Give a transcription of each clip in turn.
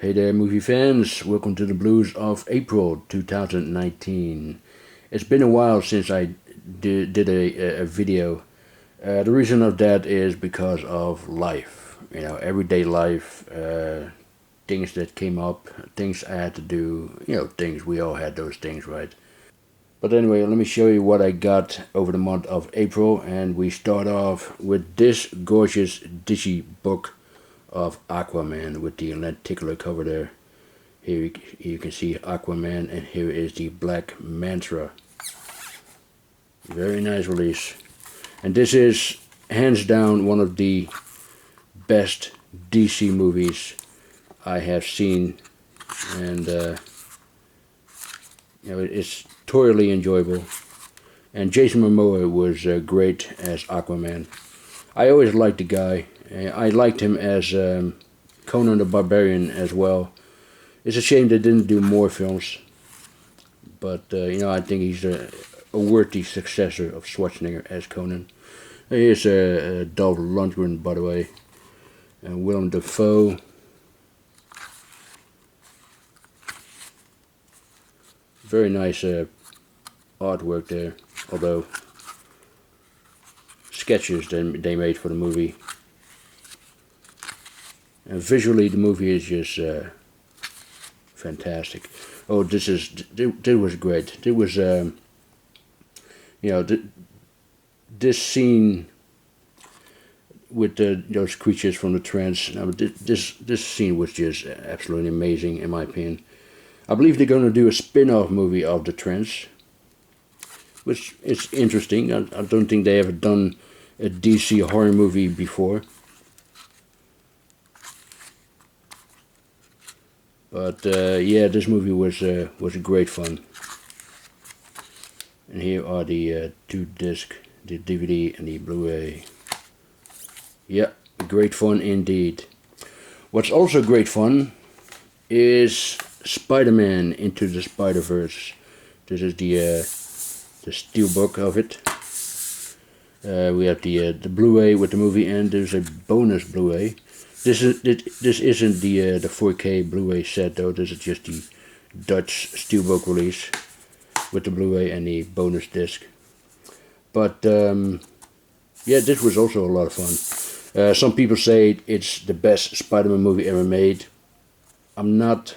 Hey there, movie fans. Welcome to the Blues of April 2019. It's been a while since I did a video. The reason of that is because of life. You know, everyday life, things that came up, things I had to do, things, we all had those things, right? But anyway, let me show you what I got over the month of April, and we start off with this gorgeous digi book of Aquaman with the lenticular cover there. Here you can see Aquaman, and here is the Black Manta. Very nice release. And this is hands down one of the best DC movies I have seen, and it's thoroughly enjoyable. And Jason Momoa was great as Aquaman. I always liked the guy. I liked him as Conan the Barbarian as well. It's a shame they didn't do more films, but I think he's a worthy successor of Schwarzenegger as Conan. Here's Dolph Lundgren, by the way, and Willem Dafoe. Very nice artwork there, although sketches they made for the movie. And visually, the movie is just fantastic. Oh, this was great. It was, this scene with those creatures from the trance. This scene was just absolutely amazing, in my opinion. I believe they're going to do a spin-off movie of the trance, which is interesting. I don't think they ever done a DC horror movie before. But yeah, this movie was great fun. And here are the two discs, the DVD and the Blu-ray. Yeah, great fun indeed. What's also great fun is Spider-Man Into the Spider-Verse. This is the steelbook of it. We have the Blu-ray with the movie, and there's a bonus Blu-ray. This isn't the 4K Blu-ray set though. This is just the Dutch steelbook release with the Blu-ray and the bonus disc. But yeah, this was also a lot of fun. Some people say it's the best Spider-Man movie ever made. I'm not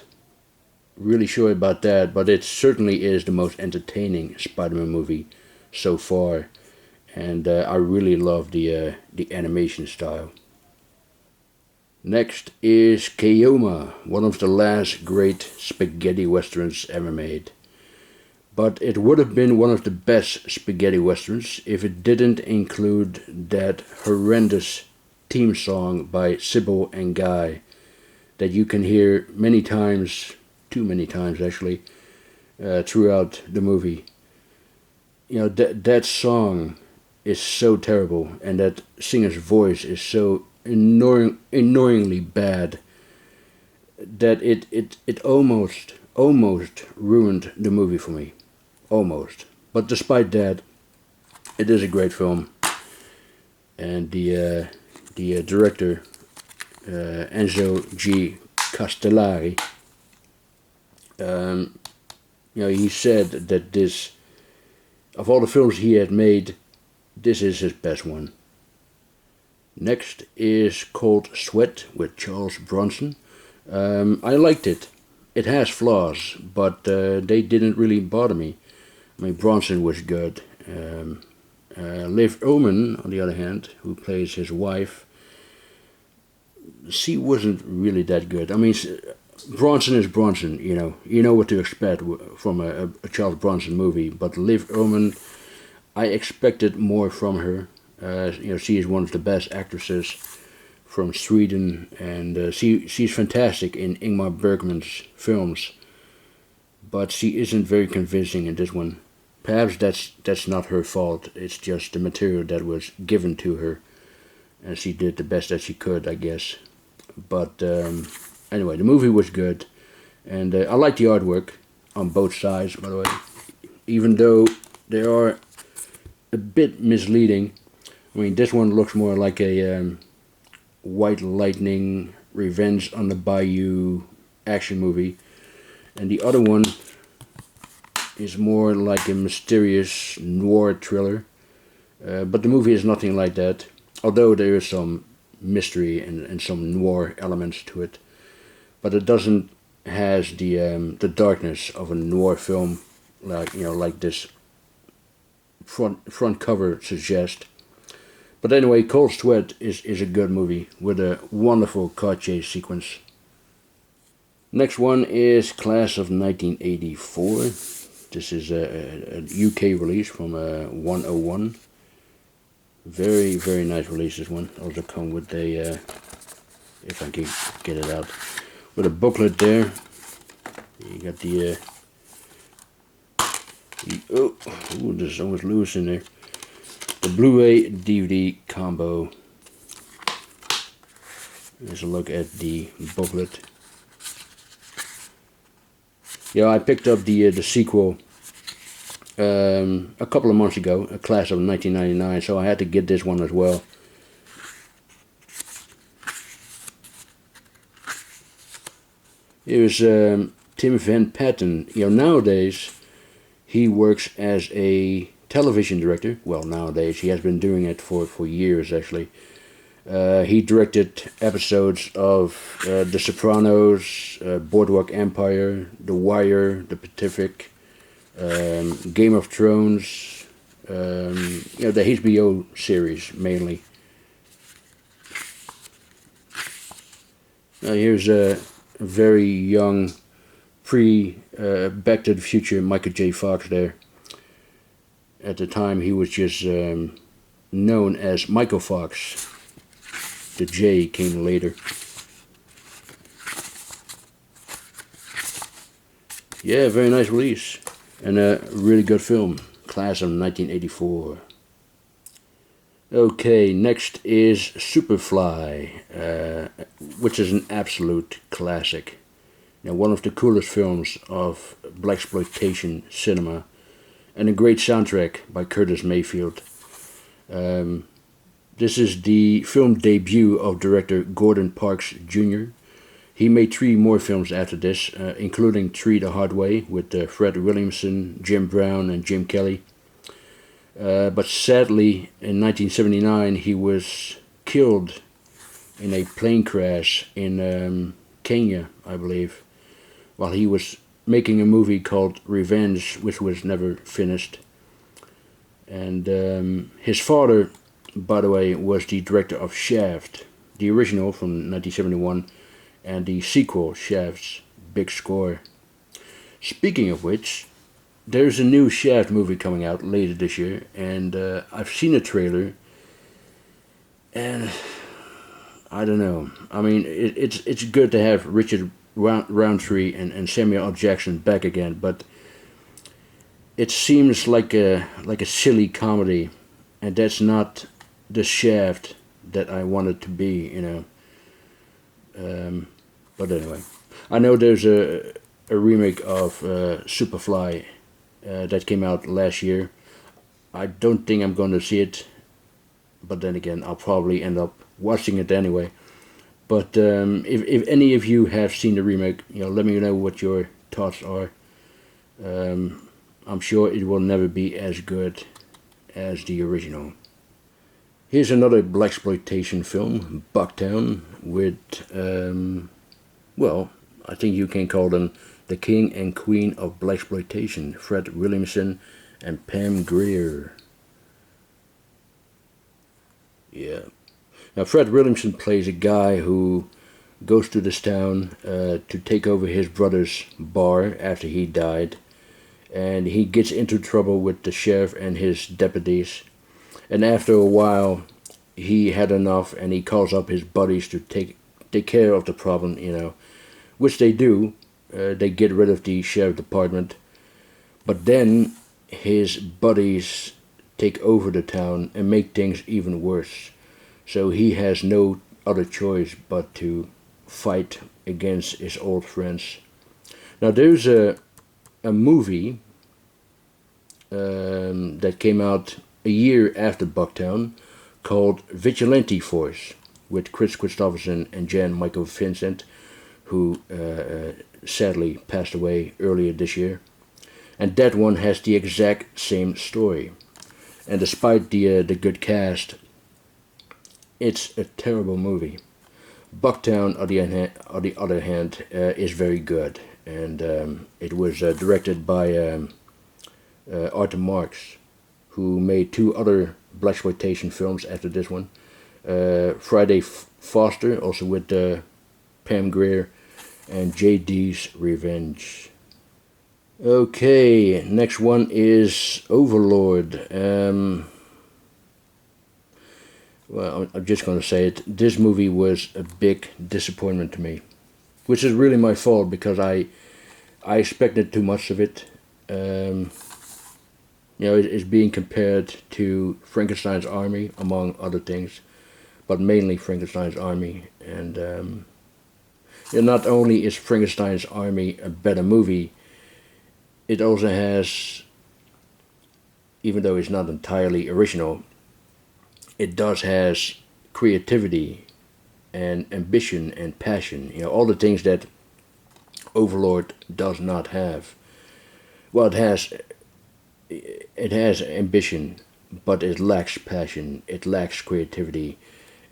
really sure about that, but it certainly is the most entertaining Spider-Man movie so far, and I really love the animation style. Next is Chioma, one of the last great spaghetti westerns ever made. But it would have been one of the best spaghetti westerns if it didn't include that horrendous theme song by Sybil and Guy that you can hear many times, too many times actually, throughout the movie. That song is so terrible, and that singer's voice is so annoyingly bad that it almost ruined the movie for me. Almost. But despite that, it is a great film. And the director, Enzo G. Castellari, he said that this, of all the films he had made, this is his best one. Next is Cold Sweat with Charles Bronson. I liked it. It has flaws, but they didn't really bother me. I mean, Bronson was good. Liv Ullmann, on the other hand, who plays his wife, she wasn't really that good. I mean, Bronson is Bronson, You know what to expect from a Charles Bronson movie. But Liv Ullmann, I expected more from her. She is one of the best actresses from Sweden, and she's fantastic in Ingmar Bergman's films. But she isn't very convincing in this one. Perhaps that's not her fault. It's just the material that was given to her, and she did the best that she could, I guess. But anyway, the movie was good, and I like the artwork on both sides, by the way. Even though they are a bit misleading. I mean, this one looks more like a White Lightning, Revenge on the Bayou action movie, and the other one is more like a mysterious noir thriller. But the movie is nothing like that, although there is some mystery and some noir elements to it. But it doesn't has the darkness of a noir film, like this front cover suggests. But anyway, Cold Sweat is a good movie with a wonderful car chase sequence. Next one is Class of 1984. This is a UK release from 101. Very, very nice release, this one. Also come with a, if I can get it out, with a booklet there. You got there's almost loose in there. The Blu-ray DVD combo. Here's a look at the booklet. Yeah, I picked up the sequel a couple of months ago, a Class of 1999, so I had to get this one as well. Here's Tim Van Patten. Nowadays he works as a television director. Well, nowadays he has been doing it for years actually. He directed episodes of The Sopranos, Boardwalk Empire, The Wire, The Pacific, Game of Thrones, the HBO series mainly. Now here's a very young, Back to the Future Michael J. Fox there. At the time he was just known as Michael Fox. The J came later. Yeah, very nice release. And a really good film. Class of 1984. Okay, next is Superfly, which is an absolute classic. One of the coolest films of Blaxploitation cinema. And a great soundtrack by Curtis Mayfield. This is the film debut of director Gordon Parks Jr. He made 3 more films after this, including 3 the Hard Way with Fred Williamson, Jim Brown and Jim Kelly. But sadly, in 1979 he was killed in a plane crash in Kenya, I believe, while he was making a movie called Revenge, which was never finished. And his father, by the way, was the director of Shaft, the original from 1971, and the sequel, Shaft's Big Score. Speaking of which, there's a new Shaft movie coming out later this year, and I've seen a trailer, and I don't know. I mean, it's good to have Richard Roundtree and Samuel L. Jackson back again, but it seems like a silly comedy, and that's not the Shaft that I want it to be, But anyway, I know there's a remake of Superfly that came out last year. I don't think I'm going to see it, but then again, I'll probably end up watching it anyway. But if any of you have seen the remake, let me know what your thoughts are. I'm sure it will never be as good as the original. Here's another Blaxploitation film, Bucktown, with, well, I think you can call them the king and queen of Blaxploitation, Fred Williamson and Pam Grier. Yeah. Now, Fred Williamson plays a guy who goes to this town to take over his brother's bar after he died. And he gets into trouble with the sheriff and his deputies. And after a while, he had enough and he calls up his buddies to take care of the problem, which they do. They get rid of the sheriff department. But then his buddies take over the town and make things even worse. So he has no other choice but to fight against his old friends. Now there's a movie that came out a year after Bucktown called Vigilante Force with Chris Christopherson and Jan Michael Vincent, who sadly passed away earlier this year. And that one has the exact same story. And despite the good cast, it's a terrible movie. Bucktown, on the other hand, is very good. And it was directed by Arthur Marks, who made 2 other Blaxploitation films after this one. Friday Foster, also with Pam Grier, and J.D.'s Revenge. Okay, next one is Overlord. Well, I'm just going to say it. This movie was a big disappointment to me, which is really my fault because I expected too much of it. It's being compared to Frankenstein's Army, among other things, but mainly Frankenstein's Army. And not only is Frankenstein's Army a better movie, it also has, even though it's not entirely original, it does has creativity and ambition and passion. All the things that Overlord does not have. Well, it has ambition, but it lacks passion, it lacks creativity.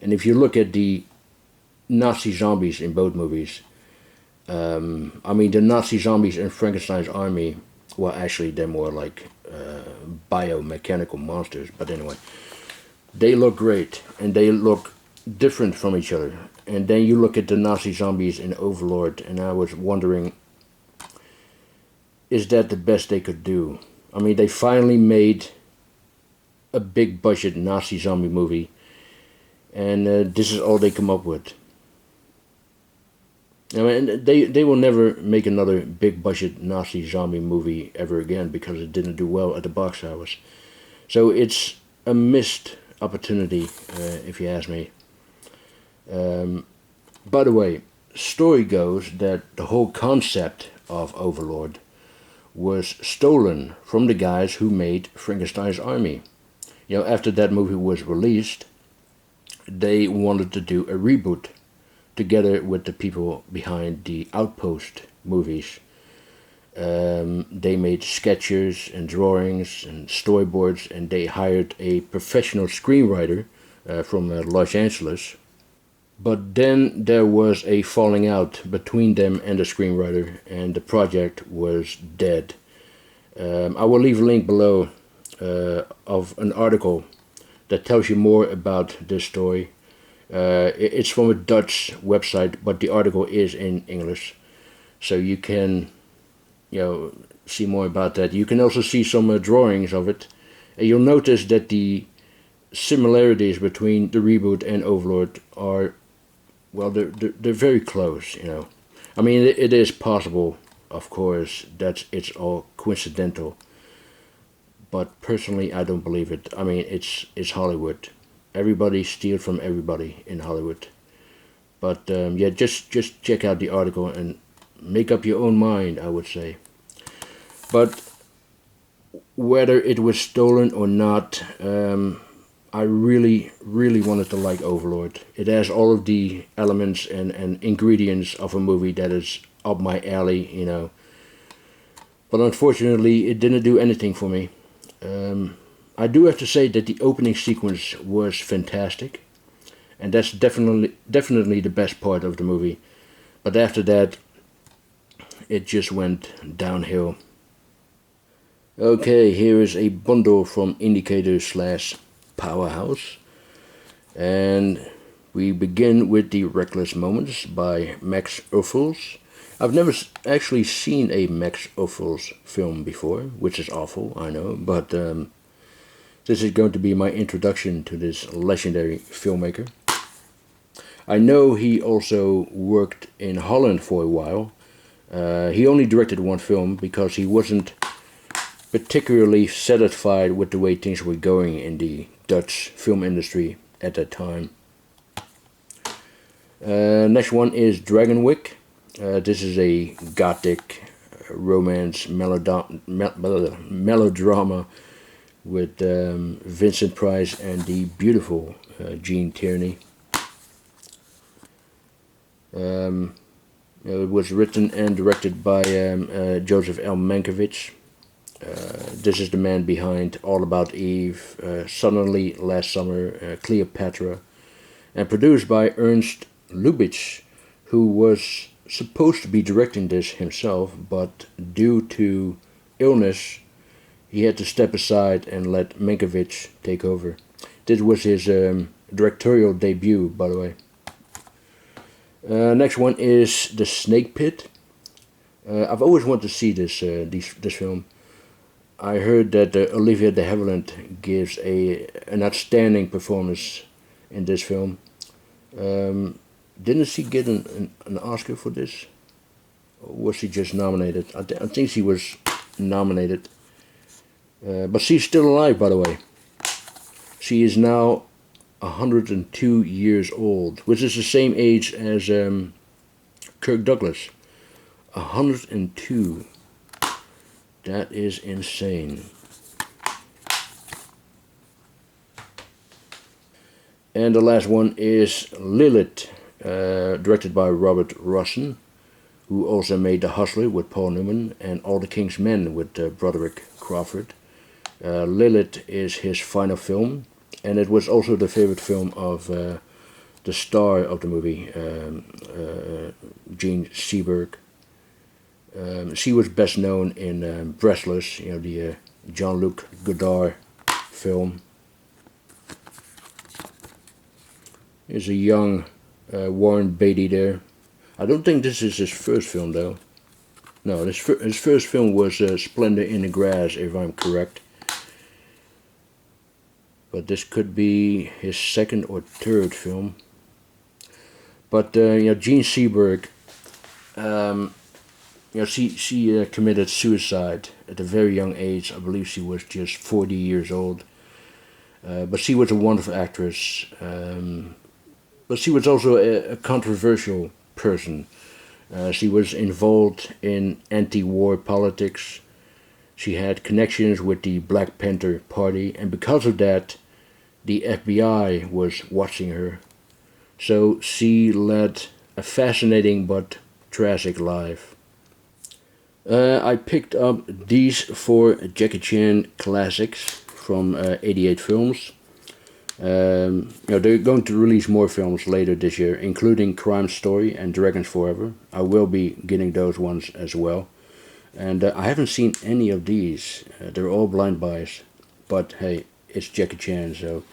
And if you look at the Nazi zombies in both movies, the Nazi zombies in Frankenstein's Army, well, actually they're more like biomechanical monsters, but anyway, they look great, and they look different from each other. And then you look at the Nazi zombies in Overlord, and I was wondering, is that the best they could do? They finally made a big budget Nazi zombie movie, and this is all they come up with. They will never make another big budget Nazi zombie movie ever again because it didn't do well at the box office. So it's a missed opportunity, if you ask me. By the way, story goes that the whole concept of Overlord was stolen from the guys who made Frankenstein's Army. After that movie was released, they wanted to do a reboot together with the people behind the Outpost movies. They made sketches and drawings and storyboards, and they hired a professional screenwriter from Los Angeles. But then there was a falling out between them and the screenwriter, and the project was dead. I will leave a link below of an article that tells you more about this story. It's from a Dutch website, but the article is in English, so you can see more about that. You can also see some drawings of it, and you'll notice that the similarities between the reboot and Overlord are, well, they're very close. It is possible, of course, that it's all coincidental, but personally I don't believe it. It's Hollywood. Everybody steals from everybody in Hollywood. But just check out the article and make up your own mind, I would say. But whether it was stolen or not, I really, really wanted to like Overlord. It has all of the elements and ingredients of a movie that is up my alley, But unfortunately, it didn't do anything for me. I do have to say that the opening sequence was fantastic, and that's definitely the best part of the movie. But after that, it just went downhill. Okay, here is a bundle from Indicator/Powerhouse, and we begin with the Reckless Moments by Max Uffels. I've never actually seen a Max Uffels film before, which is awful, I know, but this is going to be my introduction to this legendary filmmaker. I know he also worked in Holland for a while. He only directed one film because he wasn't particularly satisfied with the way things were going in the Dutch film industry at that time. Next one is Dragonwyck. This is a gothic romance melodrama with Vincent Price and the beautiful Gene Tierney. It was written and directed by Joseph L. Mankiewicz. This is the man behind All About Eve, Suddenly Last Summer, Cleopatra, and produced by Ernst Lubitsch, who was supposed to be directing this himself, but due to illness, he had to step aside and let Mankiewicz take over. This was his directorial debut, by the way. Next one is The Snake Pit. I've always wanted to see this film. I heard that Olivia de Havilland gives an outstanding performance in this film. Didn't she get an Oscar for this? Or was she just nominated? I think she was nominated. But she's still alive, by the way. She is now 102 years old, which is the same age as Kirk Douglas. 102. That is insane. And the last one is Lilith, directed by Robert Rossen, who also made The Hustler with Paul Newman and All the King's Men with Broderick Crawford. Lilith is his final film, and it was also the favorite film of the star of the movie, Jean Seberg. She was best known in Breathless, the Jean-Luc Godard film. There's a young Warren Beatty there. I don't think this is his first film, though. No, his first film was Splendor in the Grass, if I'm correct. But this could be his second or third film. But Jean Seberg, she committed suicide at a very young age. I believe she was just 40 years old. But she was a wonderful actress. But she was also a controversial person. She was involved in anti-war politics. She had connections with the Black Panther Party, and because of that, the FBI was watching her. So she led a fascinating but tragic life. I picked up these 4 Jackie Chan classics from 88 films. They're going to release more films later this year, including Crime Story and Dragons Forever. I will be getting those ones as well. And I haven't seen any of these. They're all blind buys. But hey, it's Jackie Chan, so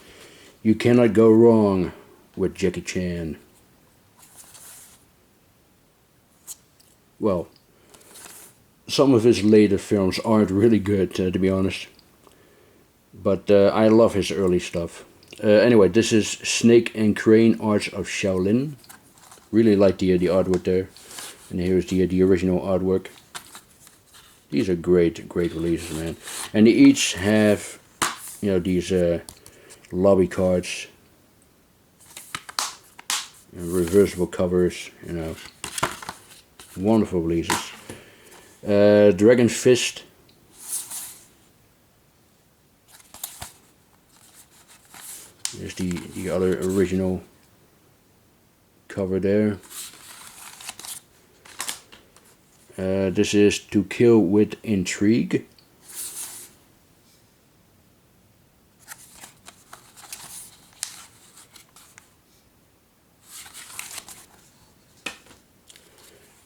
you cannot go wrong with Jackie Chan. Well, some of his later films aren't really good, to be honest. But I love his early stuff. Anyway, this is Snake and Crane Arts of Shaolin. Really like the artwork there. And here's the original artwork. These are great releases, man. And they each have, these lobby cards. And reversible covers, Wonderful releases. Dragon Fist. There's the other original cover there. This is To Kill with Intrigue.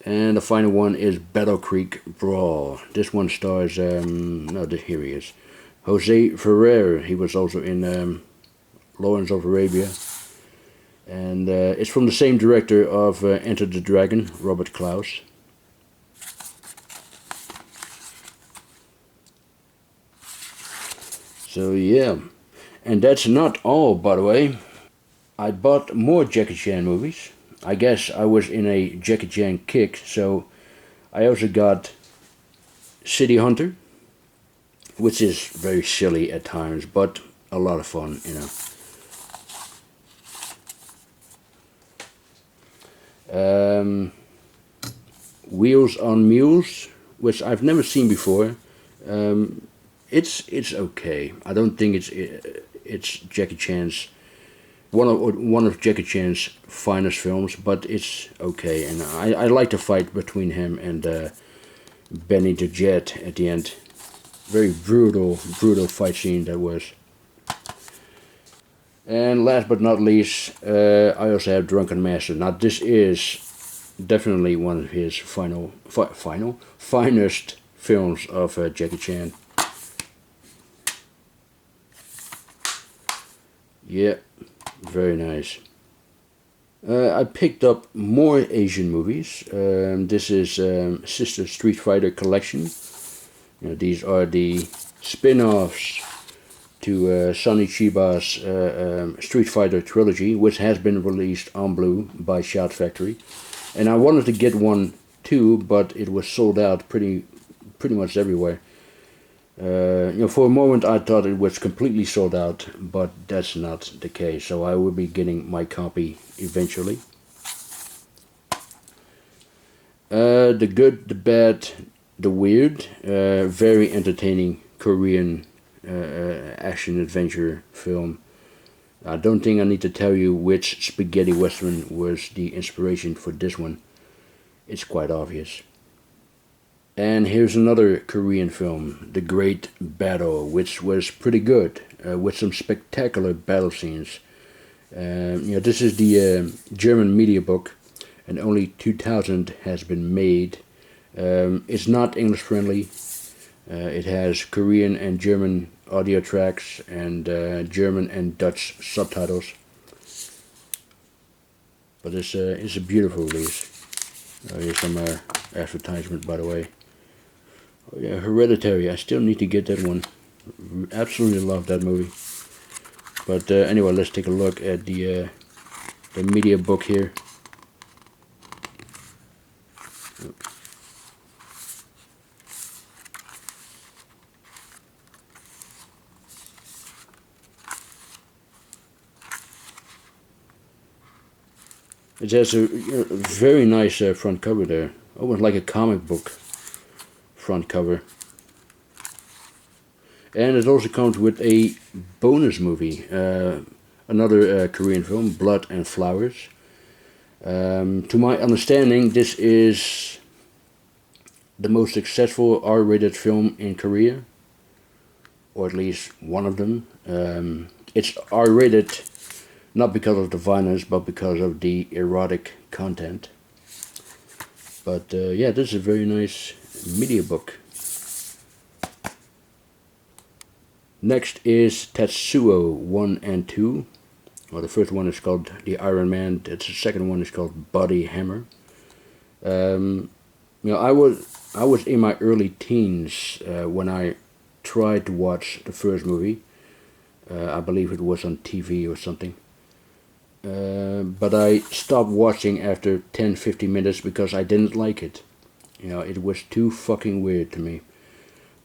And the final one is Battle Creek Brawl. This one stars, here he is, Jose Ferrer. He was also in Lawrence of Arabia. And it's from the same director of Enter the Dragon, Robert Klaus. So yeah, and that's not all, by the way. I bought more Jackie Chan movies. I guess I was in a Jackie Chan kick, so I also got City Hunter, which is very silly at times, but a lot of fun, Wheels on Mules, which I've never seen before. It's okay. I don't think it's Jackie Chan's one of Jackie Chan's finest films, but it's okay. And I like the fight between him and Benny the Jet at the end. Very brutal fight scene that was. And last but not least, I also have Drunken Master. Now this is definitely one of his finest films of Jackie Chan. Yeah, very nice. I picked up more Asian movies. This is Sister Street Fighter Collection. You know, these are the spin-offs to Sonny Chiba's Street Fighter trilogy, which has been released on Blu by Shout Factory. And I wanted to get one too, but it was sold out pretty much everywhere. You know, for a moment I thought it was completely sold out, but that's not the case. So I will be getting my copy eventually. The Good, the Bad, the Weird, very entertaining Korean action adventure film. I don't think I need to tell you which spaghetti western was the inspiration for this one. It's quite obvious. And here's another Korean film, The Great Battle, which was pretty good, with some spectacular battle scenes. You know, this is the German media book, and only 2,000 has been made. It's not English friendly. It has Korean and German audio tracks and German and Dutch subtitles. But it's a beautiful release. Here's some advertisement, by the way. Oh yeah, Hereditary. I still need to get that one. Absolutely love that movie. But anyway, let's take a look at the media book here. It has a very nice front cover there. Almost like a comic book front cover. And it also comes with a bonus movie. Another Korean film, Blood and Flowers. To my understanding, this is the most successful R-rated film in Korea. Or at least one of them. It's R-rated not because of the violence, but because of the erotic content. But yeah, this is a very nice media book. Next is Tetsuo 1 and 2. Well, the first one is called The Iron Man. The second one is called Body Hammer. You know, I was in my early teens when I tried to watch the first movie. I believe it was on TV or something. But I stopped watching after 10-15 minutes because I didn't like it. You know, it was too fucking weird to me.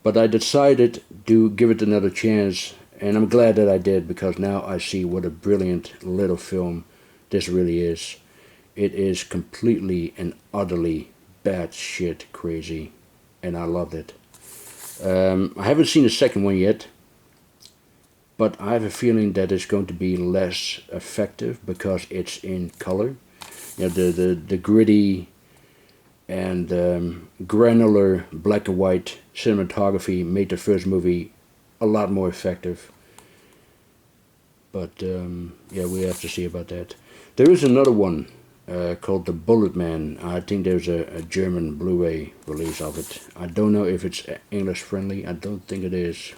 But I decided to give it another chance, and I'm glad that I did, because now I see what a brilliant little film this really is. It is completely and utterly batshit crazy, and I loved it. I haven't seen the second one yet, but I have a feeling that it's going to be less effective because it's in color. You know, the gritty and granular black and white cinematography made the first movie a lot more effective. But yeah, we have to see about that. There is another one called The Bullet Man. I think there's a German Blu-ray release of it. I don't know if it's English friendly. I don't think it is.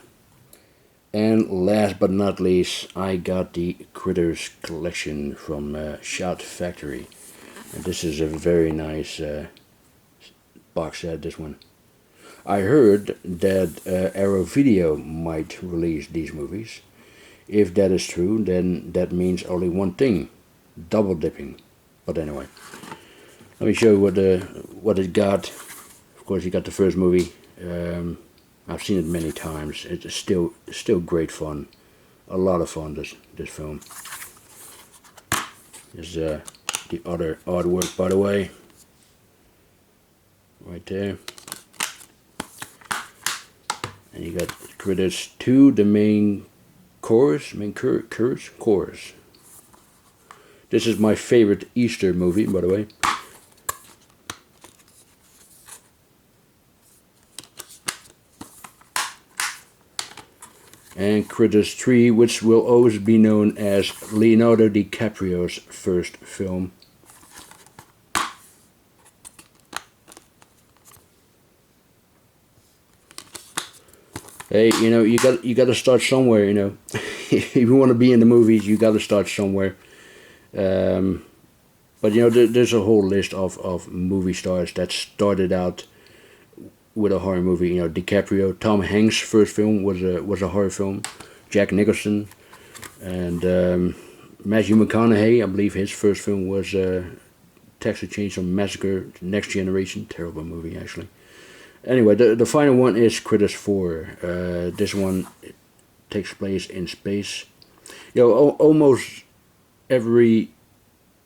And last but not least, I got the Critters collection from Shout Factory. And this is a very nice box set, this one. I heard that Arrow Video might release these movies. If that is true, then that means only one thing: double dipping. But anyway, let me show you what it got. Of course, you got the first movie. I've seen it many times. It's still great fun. A lot of fun, this film. There's the other artwork, by the way. Right there. And you got Critters 2, the main chorus. This is my favorite Easter movie, by the way. And Critters 3, which will always be known as Leonardo DiCaprio's first film. Hey, you know, you got to start somewhere, you know. If you want to be in the movies, you got to start somewhere. But you know, there's a whole list of movie stars that started out with a horror movie. You know, DiCaprio, Tom Hanks' first film was a horror film. Jack Nicholson, and Matthew McConaughey, I believe his first film was Texas Chainsaw Massacre: Next Generation. Terrible movie, actually. Anyway, the final one is Critters 4. This one takes place in space. You know, almost every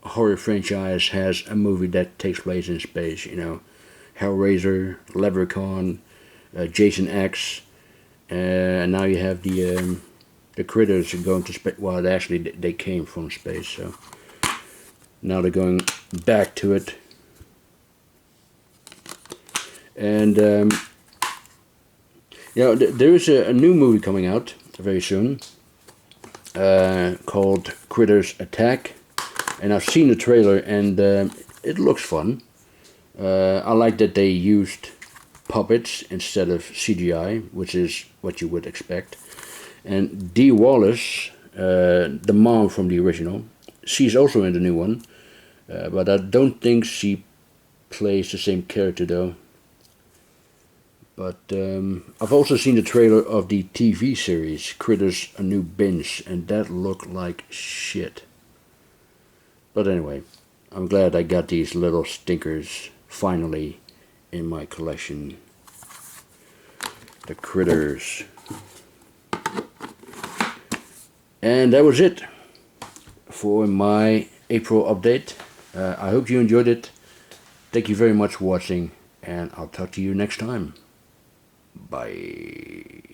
horror franchise has a movie that takes place in space. You know, Hellraiser, Leprechaun, Jason X, and now you have the Critters going to space. Well, actually, they came from space, so now they're going back to it. And you know, there is a new movie coming out very soon called Critters Attack, and I've seen the trailer, and it looks fun. I like that they used puppets instead of CGI, which is what you would expect. And Dee Wallace, the mom from the original, she's also in the new one, but I don't think she plays the same character though. But I've also seen the trailer of the TV series, Critters A New Binge, and that looked like shit. But anyway, I'm glad I got these little stinkers finally in my collection. The Critters. And that was it for my April update. I hope you enjoyed it. Thank you very much for watching, and I'll talk to you next time. Bye.